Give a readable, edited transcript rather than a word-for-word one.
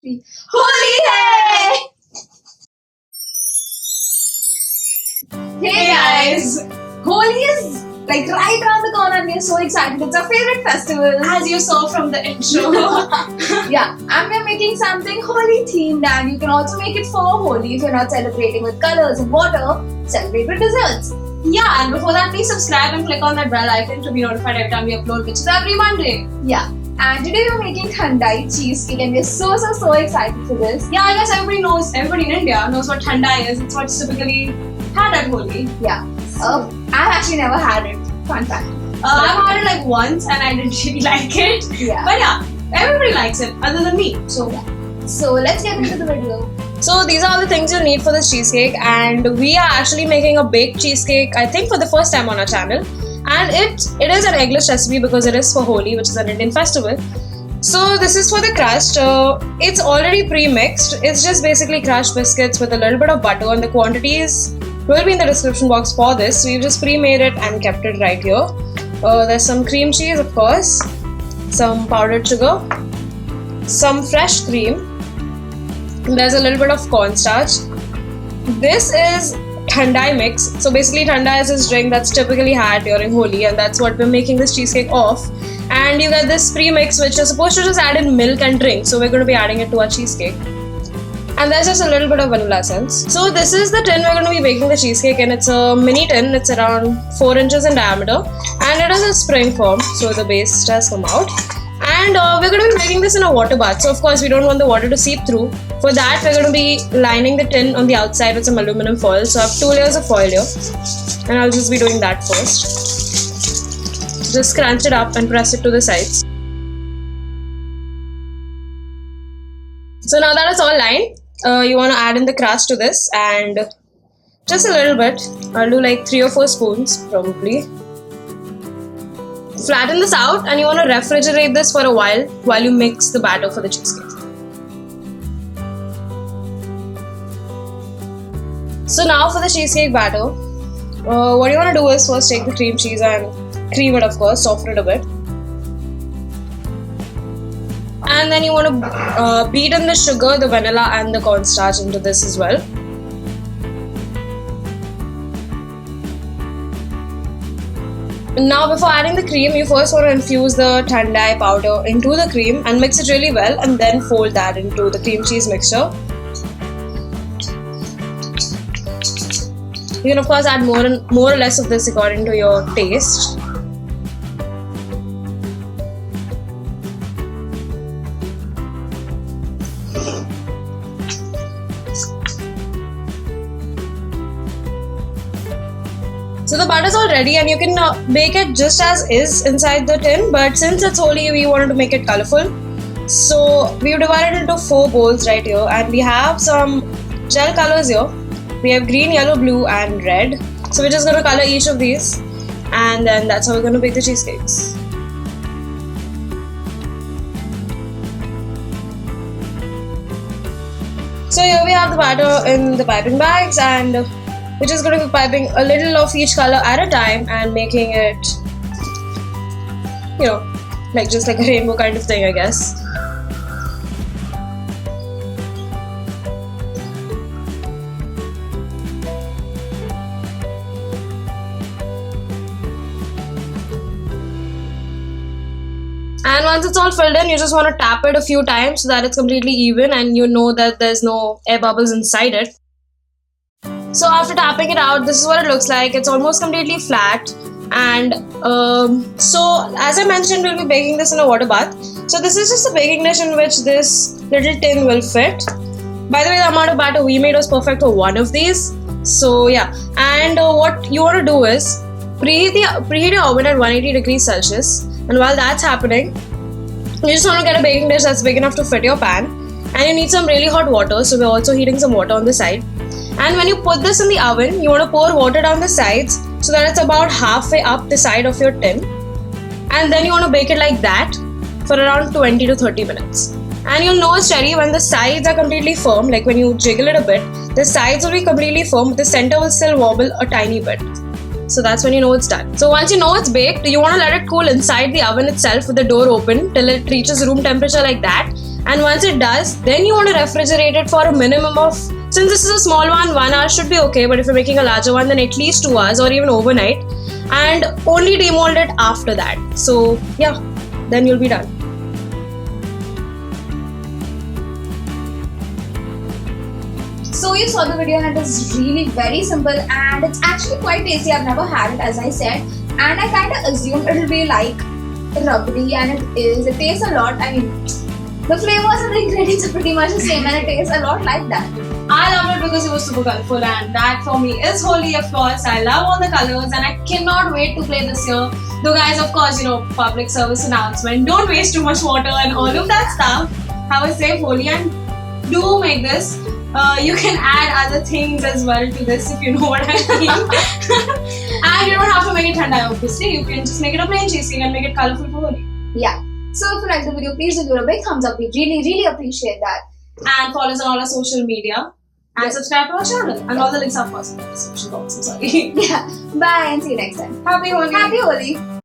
3. Holi hai! Hey guys! Holi is like right around the corner and we're so excited. It's our favorite festival. As you saw from the intro. Yeah, and we're making something Holi themed, and you can also make it for Holi if you're not celebrating with colors and water. Celebrate with desserts. Yeah, and before that, please subscribe and click on that bell icon to be notified every time we upload, which is every Monday. Yeah, and today we're making Thandai cheesecake, and we're so excited for this. Yeah, I guess everybody in India knows what Thandai is. It's what's typically had at Holi. Yeah, I've actually never had it. Fun fact. I've had it like once and I didn't really like it. Yeah. But yeah, everybody likes it other than me. So let's get into the video. So these are all the things you'll need for this cheesecake, and we are actually making a baked cheesecake, I think for the first time on our channel. And it is an eggless recipe because it is for Holi, which is an Indian festival. So this is for the crust. It's already pre-mixed. It's just basically crushed biscuits with a little bit of butter, and the quantities will be in the description box for this. So we've just pre-made it and kept it right here. There's some cream cheese, of course, some powdered sugar, some fresh cream. There's a little bit of cornstarch. This is Thandai mix. So basically Thandai is this drink that's typically had during Holi, and that's what we're making this cheesecake of. And you get this pre-mix which you're supposed to just add in milk and drink. So we're going to be adding it to our cheesecake. And there's just a little bit of vanilla essence. So this is the tin we're going to be baking the cheesecake in. It's a mini tin. It's around 4 inches in diameter. And it is a spring form. So the base does come out. And we're going to be making this in a water bath. So of course we don't want the water to seep through. For that we're going to be lining the tin on the outside with some aluminum foil. So I have 2 layers of foil here. And I'll just be doing that first. Just crunch it up and press it to the sides. So now that it's all lined, you want to add in the crust to this, and just a little bit. I'll do like 3 or 4 spoons probably. Flatten this out, and you want to refrigerate this for a while you mix the batter for the cheesecake. So now for the cheesecake batter, what you want to do is first take the cream cheese and cream it, of course, soften it a bit. And then you want to beat in the sugar, the vanilla and the cornstarch into this as well. Now before adding the cream, you first want to infuse the Thandai powder into the cream and mix it really well, and then fold that into the cream cheese mixture. You can of course add more or less of this according to your taste. So the butter's all ready, and you can bake it just as is inside the tin, but since it's Holi, we wanted to make it colorful. So we've divided it into 4 bowls right here, and we have some gel colors here. We have green, yellow, blue and red. So we're just going to color each of these, and then that's how we're going to bake the cheesecakes. So here we have the batter in the piping bags, and we're just going to be piping a little of each color at a time and making it, like just like a rainbow kind of thing, I guess. And once it's all filled in, you just want to tap it a few times so that it's completely even and you know that there's no air bubbles inside it. So after tapping it out, this is what it looks like. It's almost completely flat. And so as I mentioned, we'll be baking this in a water bath. So this is just a baking dish in which this little tin will fit. By the way, the amount of batter we made was perfect for one of these. So yeah, and what you want to do is preheat your oven at 180 degrees Celsius. And while that's happening, you just want to get a baking dish that's big enough to fit your pan. And you need some really hot water, so we're also heating some water on the side. And when you put this in the oven, you want to pour water down the sides so that it's about halfway up the side of your tin. And then you want to bake it like that for around 20 to 30 minutes. And you'll know it's ready when the sides are completely firm, like when you jiggle it a bit, the sides will be completely firm, but the center will still wobble a tiny bit. So that's when you know it's done. So once you know it's baked, you want to let it cool inside the oven itself with the door open till it reaches room temperature like that. And once it does, then you want to refrigerate it for a minimum of, since this is a small one, 1 hour should be okay, but if you're making a larger one, then at least 2 hours or even overnight, and only demold it after that. So yeah, then you'll be done. So you saw the video and it is really very simple and it's actually quite tasty. I've never had it, as I said, and I kind of assumed it'll be like rubbery, and it is. It tastes a lot. I mean, the flavors and the ingredients are pretty much the same and it tastes a lot like that. I loved it because it was super colorful, and that for me is Holi, of course. I love all the colors and I cannot wait to play this year. Though guys, of course, public service announcement, don't waste too much water and all of that stuff. Have a safe Holi and do make this. You can add other things as well to this, if you know what I mean. And you don't have to make it thanda, obviously. You can just make it a plain cheesecake and make it colorful for Holi. Yeah. So if you like the video, please give it a big thumbs up. We really, really appreciate that. And follow us on all our social media. And subscribe to our channel. And all the links are, of course, in the description box. I'm sorry. Yeah. Bye and see you next time. Happy Holi! Happy Holi!